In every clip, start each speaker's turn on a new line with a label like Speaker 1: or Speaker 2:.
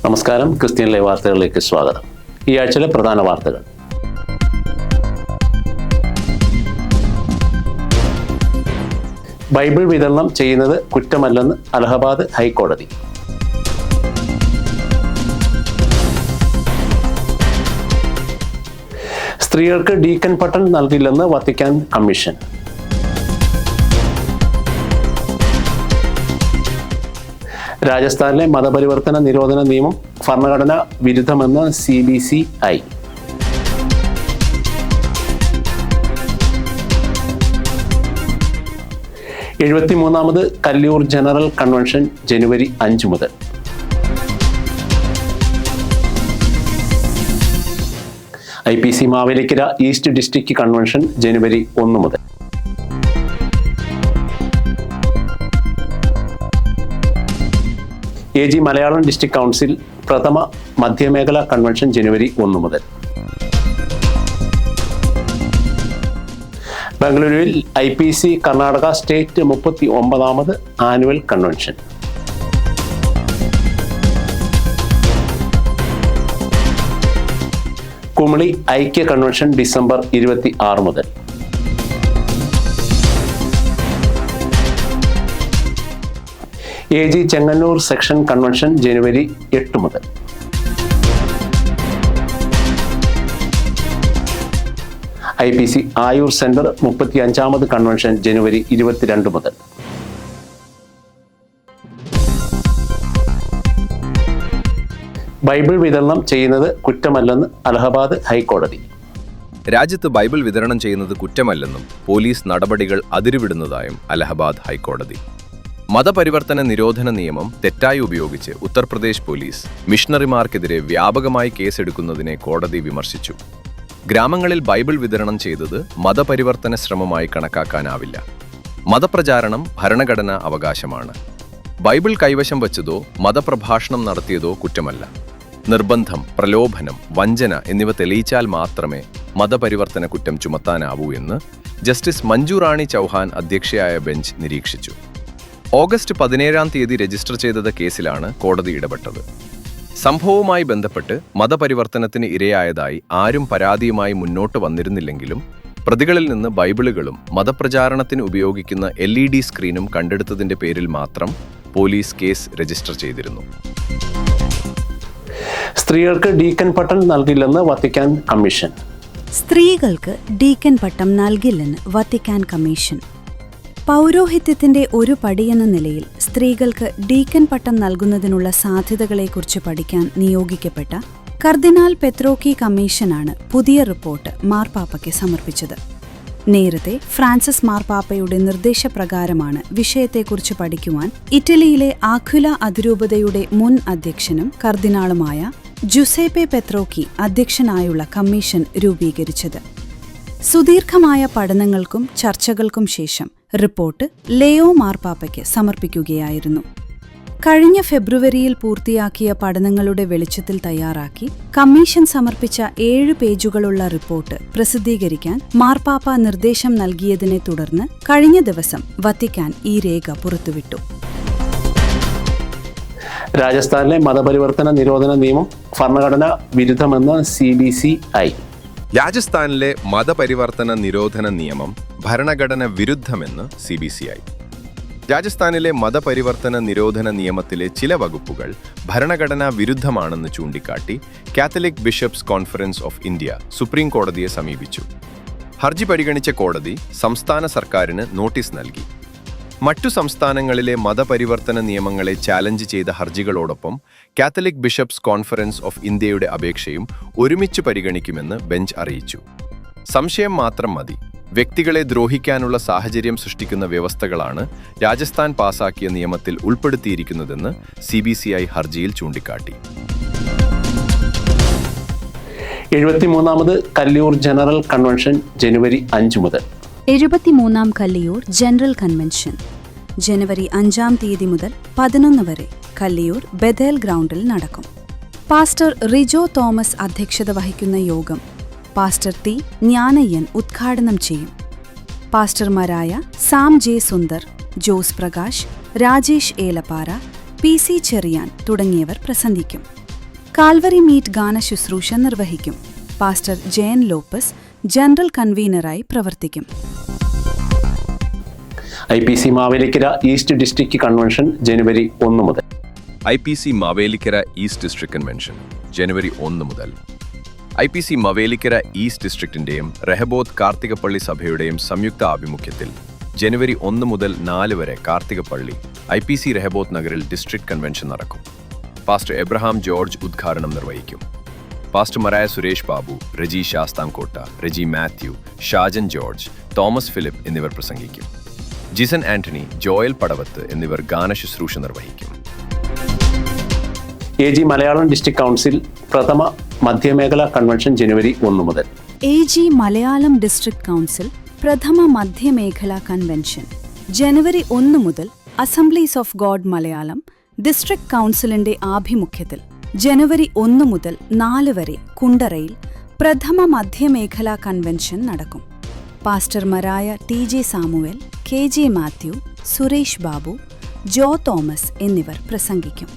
Speaker 1: നമസ്കാരം, Christian live വാർത്തകളിലേക്ക് സ്വാഗതം. ഈ ആഴ്ചയിലെ പ്രധാന വാർത്തകൾ. ബൈബിൾ വിതരണം ചെയ്യുന്നത് കുറ്റമല്ലെന്ന് അലഹബാദ് ഹൈക്കോടതി. സ്ത്രീകൾക്ക് ഡീക്കൻ പട്ടം നൽകില്ലെന്ന് വത്തിക്കാൻ കമ്മീഷൻ. രാജസ്ഥാനിലെ മതപരിവർത്തന നിരോധന നിയമം ഭരണഘടനാ വിരുദ്ധമെന്ന് CBCI. എഴുപത്തിമൂന്നാമത് കല്ലിയൂർ ജനറൽ കൺവെൻഷൻ ജനുവരി 5 മുതൽ. IPC Mavelikkara east district convention ജനുവരി 1 മുതൽ. AG മലയാളം ഡിസ്ട്രിക്ട് കൗൺസിൽ പ്രഥമ മധ്യമേഖല കൺവെൻഷൻ ജനുവരി 1 മുതൽ. ബംഗളൂരുവിൽ IPC കർണാടക സ്റ്റേറ്റ് 39ാമത് ആനുവൽ കൺവെൻഷൻ. കുമളി ഐക്യ കൺവെൻഷൻ ഡിസംബർ 26 മുതൽ. AG ചെങ്ങന്നൂർ സെക്ഷൻ കൺവെൻഷൻ ജനുവരി 8 മുതൽ. IPC ആയൂർ സെന്റർ 35ാമത് കൺവെൻഷൻ ജനുവരി 22 മുതൽ. ബൈബിൾ വിതരണം ചെയ്യുന്നത് കുറ്റമല്ലെന്ന് അലഹബാദ് ഹൈക്കോടതി.
Speaker 2: രാജ്യത്ത് ബൈബിൾ വിതരണം ചെയ്യുന്നത് കുറ്റമല്ലെന്നും പോലീസ് നടപടികൾ അതിരുവിടുന്നതായും അലഹബാദ് ഹൈക്കോടതി. മതപരിവർത്തന നിരോധന നിയമം തെറ്റായി ഉപയോഗിച്ച് ഉത്തർപ്രദേശ് പോലീസ് മിഷണറിമാർക്കെതിരെ വ്യാപകമായി കേസെടുക്കുന്നതിനെ കോടതി വിമർശിച്ചു. ഗ്രാമങ്ങളിൽ ബൈബിൾ വിതരണം ചെയ്തത് മതപരിവർത്തന ശ്രമമായി കണക്കാക്കാനാവില്ല. മതപ്രചാരണം ഭരണഘടനാ അവകാശമാണ്. ബൈബിൾ കൈവശം വച്ചതോ മതപ്രഭാഷണം നടത്തിയതോ കുറ്റമല്ല. നിർബന്ധം, പ്രലോഭനം, വഞ്ചന എന്നിവ തെളിയിച്ചാൽ മാത്രമേ മതപരിവർത്തന കുറ്റം ചുമത്താനാവൂ എന്ന് ജസ്റ്റിസ് മഞ്ജു റാണി ചൗഹാൻ അധ്യക്ഷയായ ബെഞ്ച് നിരീക്ഷിച്ചു. ഓഗസ്റ്റ് 17-ാം തീയതി രജിസ്റ്റർ ചെയ്ത കേസിലാണ് കോടതി ഇടപെട്ടത്. സംഭവവുമായി ബന്ധപ്പെട്ട് മതപരിവർത്തനത്തിന് ഇരയായതായി ആരും പരാതിയുമായി മുന്നോട്ട് വന്നിരുന്നില്ലെങ്കിലും പ്രതികളിൽ നിന്ന് ബൈബിളുകളും മതപ്രചാരണത്തിന് ഉപയോഗിക്കുന്ന LED സ്ക്രീനും കണ്ടെടുത്തതിന്റെ പേരിൽ മാത്രം പോലീസ് കേസ് രജിസ്റ്റർ ചെയ്തിരുന്നു.
Speaker 1: സ്ത്രീകൾക്ക് ഡീക്കൻ പട്ടം നൽകില്ലെന്ന് വത്തിക്കാൻ കമ്മീഷൻ.
Speaker 3: സ്ത്രീകൾക്ക് ഡീക്കൻ പട്ടം നൽകില്ലെന്ന് വത്തിക്കാൻ കമ്മീഷൻ. പൗരോഹിത്യത്തിന്റെ ഒരു പടിയെന്ന നിലയിൽ സ്ത്രീകൾക്ക് ഡീക്കൻ പട്ടം നൽകുന്നതിനുള്ള സാധ്യതകളെക്കുറിച്ച് പഠിക്കാൻ നിയോഗിക്കപ്പെട്ട കർദിനാൾ പെത്രോക്കി കമ്മീഷനാണ് പുതിയ റിപ്പോർട്ട് മാർപ്പാപ്പയ്ക്ക് സമർപ്പിച്ചത്. നേരത്തെ ഫ്രാൻസിസ് മാർപ്പാപ്പയുടെ നിർദ്ദേശപ്രകാരമാണ് വിഷയത്തെക്കുറിച്ച് പഠിക്കുവാൻ ഇറ്റലിയിലെ ആക്വില അതിരൂപതയുടെ മുൻ അധ്യക്ഷനും കർദിനാളുമായ ജുസേപ്പെ പെത്രോക്കി അധ്യക്ഷനായുള്ള കമ്മീഷൻ രൂപീകരിച്ചത്. സുദീർഘമായ പഠനങ്ങൾക്കും ചർച്ചകൾക്കും ശേഷം റിപ്പോർട്ട് ലേയോ മാർപ്പാപ്പയ്ക്ക് സമർപ്പിക്കുകയായിരുന്നു. കഴിഞ്ഞ ഫെബ്രുവരിയിൽ പൂർത്തിയാക്കിയ പഠനങ്ങളുടെ വെളിച്ചത്തിൽ തയ്യാറാക്കി കമ്മീഷൻ സമർപ്പിച്ച 7 പേജുകളുള്ള റിപ്പോർട്ട് പ്രസിദ്ധീകരിക്കാൻ മാർപ്പാപ്പ നിർദ്ദേശം നൽകിയതിനെ തുടർന്ന് കഴിഞ്ഞ ദിവസം വത്തിക്കാൻ ഈ രേഖ പുറത്തുവിട്ടു.
Speaker 1: രാജസ്ഥാനിലെ മതപരിവർത്തന നിരോധന നിയമം ഭരണഘടനാ വിരുദ്ധമെന്ന് CBCI.
Speaker 2: രാജസ്ഥാനിലെ മതപരിവർത്തന നിരോധന നിയമം ഭരണഘടന വിരുദ്ധമെന്ന് CBCI. രാജസ്ഥാനിലെ മതപരിവർത്തന നിരോധന നിയമത്തിലെ ചില വകുപ്പുകൾ ഭരണഘടനാ വിരുദ്ധമാണെന്ന് ചൂണ്ടിക്കാട്ടി Catholic bishops conference of India supreme കോടതിയെ സമീപിച്ചു. ഹർജി പരിഗണിച്ച കോടതി സംസ്ഥാന സർക്കാരിന് നോട്ടീസ് നൽകി. മറ്റു സംസ്ഥാനങ്ങളിലെ മതപരിവർത്തന നിയമങ്ങളെ ചാലഞ്ച് ചെയ്ത ഹർജികളോടൊപ്പം കാത്തലിക് ബിഷപ്സ് കോൺഫറൻസ് ഓഫ് ഇന്ത്യയുടെ അപേക്ഷയും ഒരുമിച്ച് പരിഗണിക്കുമെന്ന് ബെഞ്ച് അറിയിച്ചു. സംശയം മാത്രം മതി. വ്യക്തികളെ ദ്രോഹിക്കാനുള്ള സാഹചര്യം സൃഷ്ടിക്കുന്ന വ്യവസ്ഥകളാണ് രാജസ്ഥാൻ പാസാക്കിയ നിയമത്തിൽ ഉൾപ്പെടുത്തിയിരിക്കുന്നതെന്ന് CBCI ഹർജിയിൽ ചൂണ്ടിക്കാട്ടി.
Speaker 1: 73ാമത് കല്ലിയൂർ ജനറൽ കൺവെൻഷൻ ജനുവരി 5 മുതൽ.
Speaker 3: 73ാം കല്ലിയൂർ ജനറൽ കൺവെൻഷൻ ജനുവരി 5-ാം തീയതി മുതൽ 11 വരെ കല്ലിയൂർ ബഥേൽ ഗ്രൗണ്ടിൽ നടക്കും. പാസ്റ്റർ റിജോ തോമസ് അധ്യക്ഷത വഹിക്കുന്ന യോഗം പാസ്റ്റർ ടി ജ്ഞാനയ്യൻ ഉദ്ഘാടനം ചെയ്യും. പാസ്റ്റർമാരായ Sam J Sundar, Jose Prakash, Rajesh Elappara, PC Cherian തുടങ്ങിയവർ പ്രസംഗിക്കും. കാൽവറി മീറ്റ് ഗാന ശുശ്രൂഷ നിർവഹിക്കും. പാസ്റ്റർ ജയൻ ലോപ്പസ് ജനറൽ കൺവീനറായി പ്രവർത്തിക്കും.
Speaker 1: IPC Mavelikkara east district convention ജനുവരി 1 മുതൽ.
Speaker 2: IPC Mavelikkara east district convention ജനുവരി 1 മുതൽ. IPC മാവേലിക്കര ഈസ്റ്റ് ഡിസ്ട്രിക്റ്റിന്റെയും റെഹബോത്ത് കാർത്തികപ്പള്ളി സഭയുടെയും സംയുക്ത ആഭിമുഖ്യത്തിൽ ജനുവരി 1 മുതൽ 4 വരെ കാർത്തികപ്പള്ളി IPC റെഹബോത്ത് നഗറിൽ ഡിസ്ട്രിക്ട് കൺവെൻഷൻ നടക്കും. പാസ്റ്റർ എബ്രഹാം ജോർജ് ഉദ്ഘാടനം നിർവഹിക്കും. പാസ്റ്റർ മരായ Suresh Babu, Reji Sasthamkotta, Reji Mathew, Shajan George, Thomas Philip എന്നിവർ പ്രസംഗിക്കും. ജിസൻ ആന്റണി, ജോയൽ പടവത്ത് എന്നിവർ ഗാന ശുശ്രൂഷ നിർവഹിക്കും.
Speaker 1: AG മലയാളം ഡിസ്ട്രിക്ട് കൗൺസിൽ പ്രഥമ മധ്യമേഖലാ കൺവെൻഷൻ ജനുവരി 1 മുതൽ.
Speaker 3: AG മലയാളം ഡിസ്ട്രിക്ട് കൗൺസിൽ പ്രഥമ മധ്യമേഖലാ കൺവെൻഷൻ ജനുവരി 1 മുതൽ assemblies of God Malayalam district കൗൺസിലിന്റെ ആഭിമുഖ്യത്തിൽ ജനുവരി 1 മുതൽ 4 വരെ കുണ്ടറയിൽ പ്രഥമ മധ്യമേഖലാ കൺവെൻഷൻ നടക്കും. പാസ്റ്റർമാരായ TJ Samuel, KJ Mathew, Suresh Babu, Joe Thomas എന്നിവർ പ്രസംഗിക്കും.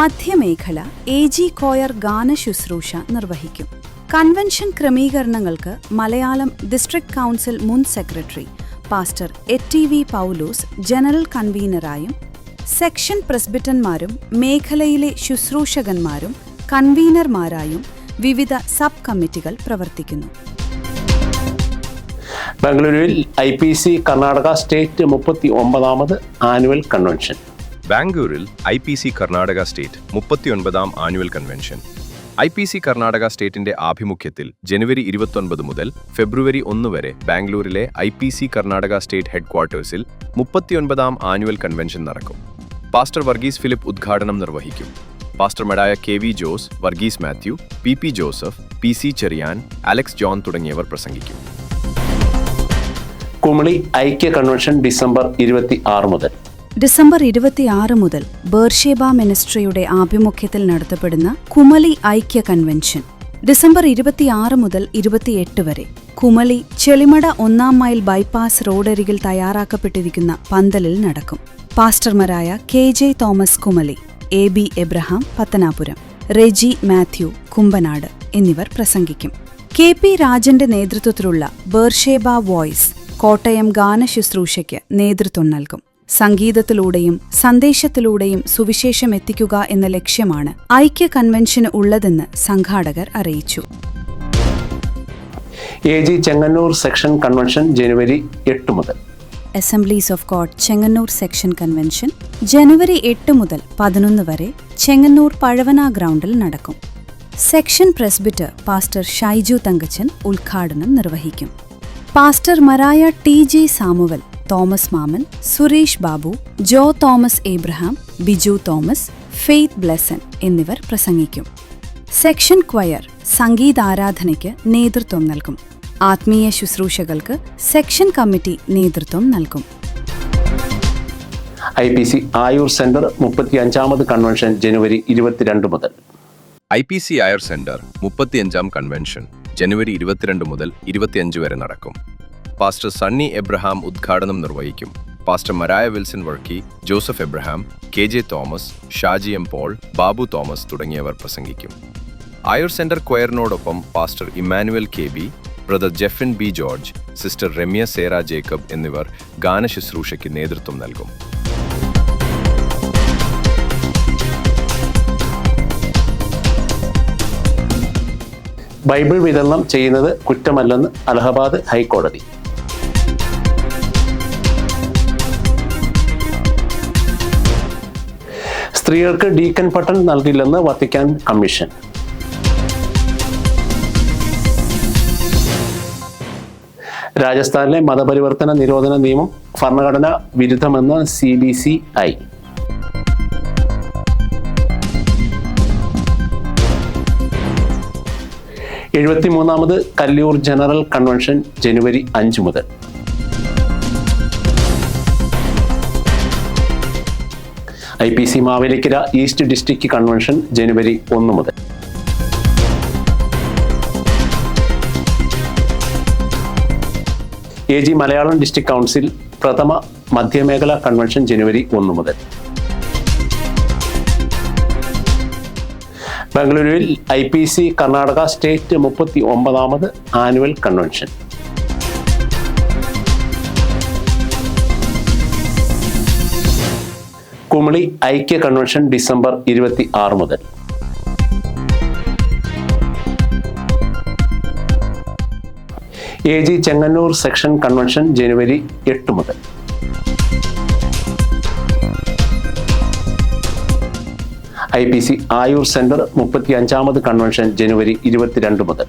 Speaker 3: മധ്യമേഖല AG കോയർ ഗാന ശുശ്രൂഷ നിർവഹിക്കും. കൺവെൻഷൻ ക്രമീകരണങ്ങൾക്ക് മലയാളം ഡിസ്ട്രിക്ട് കൗൺസിൽ മുൻ secretary pastor ETV Paulose general കൺവീനറായും സെക്ഷൻ പ്രസ്ബിറ്റന്മാരും മേഖലയിലെ ശുശ്രൂഷകന്മാരും കൺവീനർമാരായും വിവിധ സബ് കമ്മിറ്റികൾ പ്രവർത്തിക്കുന്നു.
Speaker 1: ബംഗളൂരുവിൽ IPC കർണാടക സ്റ്റേറ്റ് 39ാമത് ആനുവൽ കൺവെൻഷൻ.
Speaker 2: ബാംഗ്ലൂരിൽ IPC കർണാടക സ്റ്റേറ്റ് 39ാം ആനുവൽ കൺവെൻഷൻ IPC കർണാടക സ്റ്റേറ്റിന്റെ ആഭിമുഖ്യത്തിൽ ജനുവരി 29 മുതൽ ഫെബ്രുവരി 1 വരെ ബാംഗ്ലൂരിലെ IPC കർണാടക സ്റ്റേറ്റ് ഹെഡ്ക്വാർട്ടേഴ്സിൽ 39ാം ആനുവൽ കൺവെൻഷൻ നടക്കും. പാസ്റ്റർ വർഗീസ് ഫിലിപ്പ് ഉദ്ഘാടനം നിർവഹിക്കും. പാസ്റ്റർമാരായ KV Jose, Varghese Mathew, PP Joseph, PC Cherian, Alex John തുടങ്ങിയവർ പ്രസംഗിക്കും.
Speaker 1: കുമളി ഐക്യ കൺവെൻഷൻ ഡിസംബർ 26 മുതൽ.
Speaker 3: ഡിസംബർ 26 മുതൽ ബേർഷേബ മിനിസ്ട്രിയുടെ ആഭിമുഖ്യത്തിൽ നടത്തപ്പെടുന്ന കുമളി ഐക്യ കൺവെൻഷൻ ഡിസംബർ 26 മുതൽ 28 വരെ കുമളി ചെളിമട 1 മൈൽ ബൈപ്പാസ് റോഡരികിൽ തയ്യാറാക്കപ്പെട്ടിരിക്കുന്ന പന്തലിൽ നടക്കും. പാസ്റ്റർമാരായ KJ Thomas Kumily, AB Abraham Pathanapuram, Reji Mathew Kumbanad എന്നിവർ പ്രസംഗിക്കും. KP രാജന്റെ നേതൃത്വത്തിലുള്ള ബേർഷേബ വോയ്സ് കോട്ടയം ഗാന ശുശ്രൂഷയ്ക്ക് നേതൃത്വം നൽകും. സംഗീതത്തിലൂടെയും സന്ദേശത്തിലൂടെയും സുവിശേഷം എത്തിക്കുക എന്ന ലക്ഷ്യമാണ് ഐക്യ കൺവെൻഷന് ഉള്ളതെന്ന് സംഘാടകർ അറിയിച്ചു.
Speaker 1: AG ചെങ്ങന്നൂർ സെക്ഷൻ കൺവെൻഷൻ ജനുവരി 8 മുതൽ.
Speaker 3: Assemblies of god Chengannur section convention ജനുവരി 8 മുതൽ 11 വരെ ചെങ്ങന്നൂർ പഴവന ഗ്രൗണ്ടിൽ നടക്കും. Section presbyter pastor Shaiju Thankachan ഉദ്ഘാടനം നിർവഹിക്കും. പാസ്റ്റർമാരായ TJ Samuel, Thomas Mammen, Suresh Babu, Joe Thomas Abraham, Biju Thomas, Faith Blesson എന്നിവർ പ്രസംഗിക്കും. സെക്ഷൻ ക്വയർ സംഗീതാരാധനയ്ക്ക് നേതൃത്വം നൽകും. ആത്മീയ ശുശ്രൂഷകൾക്ക് സെക്ഷൻ കമ്മിറ്റി നേതൃത്വം നൽകും.
Speaker 1: IPC ആയൂർ സെന്റർ 35ാമത് കൺവെൻഷൻ ജനുവരി 22 മുതൽ.
Speaker 2: IPC ആയൂർ സെന്റർ 35ാം കൺവെൻഷൻ ജനുവരി 22 മുതൽ 25 വരെ നടക്കും. പാസ്റ്റർ സണ്ണി എബ്രഹാം ഉദ്ഘാടനം നിർവഹിക്കും. പാസ്റ്റർ മരായ Wilson Varkey, Joseph Abraham, KJ Thomas, Shaji M Paul, Babu Thomas തുടങ്ങിയവർ പ്രസംഗിക്കും. ആയൂർ സെന്റർ ക്വയറിനോടൊപ്പം pastor Immanuel KB, brother Jefin B George, sister Ramya Sera Jacob എന്നിവർ ഗാന ശുശ്രൂഷയ്ക്ക് നേതൃത്വം നൽകും.
Speaker 1: ബൈബിൾ വിതരണം ചെയ്യുന്നത് കുറ്റമല്ലെന്ന് അലഹബാദ് ഹൈക്കോടതി. സ്ത്രീകൾക്ക് ഡീക്കൻ പട്ടം നൽകില്ലെന്ന് വത്തിക്കാൻ കമ്മീഷൻ. രാജസ്ഥാനിലെ മതപരിവർത്തന നിരോധന നിയമം ഭരണഘടനാ വിരുദ്ധമെന്ന് CBCI. എഴുപത്തിമൂന്നാമത് കല്ലിയൂർ ജനറൽ കൺവെൻഷൻ ജനുവരി 5 മുതൽ. IPC Mavelikkara east district convention ജനുവരി 1 മുതൽ. AG മലയാളം ഡിസ്ട്രിക്ട് കൗൺസിൽ പ്രഥമ മധ്യമേഖലാ കൺവെൻഷൻ ജനുവരി 1 മുതൽ. ബംഗളൂരുവിൽ IPC കർണാടക സ്റ്റേറ്റ് 39ാമത് ആനുവൽ കൺവെൻഷൻ. കുമളി ഐക്യ കൺവെൻഷൻ ഡിസംബർ 26 മുതൽ. AG ചെങ്ങന്നൂർ സെക്ഷൻ കൺവെൻഷൻ ജനുവരി 8 മുതൽ. IPC ആയൂർ സെന്റർ 35ാമത് കൺവെൻഷൻ ജനുവരി 22 മുതൽ.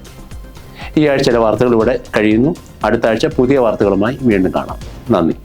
Speaker 1: ഈ ആഴ്ചയിലെ വാർത്തകൾ ഇവിടെ കഴിയുന്നു. അടുത്ത ആഴ്ച പുതിയ വാർത്തകളുമായി വീണ്ടും കാണാം. നന്ദി.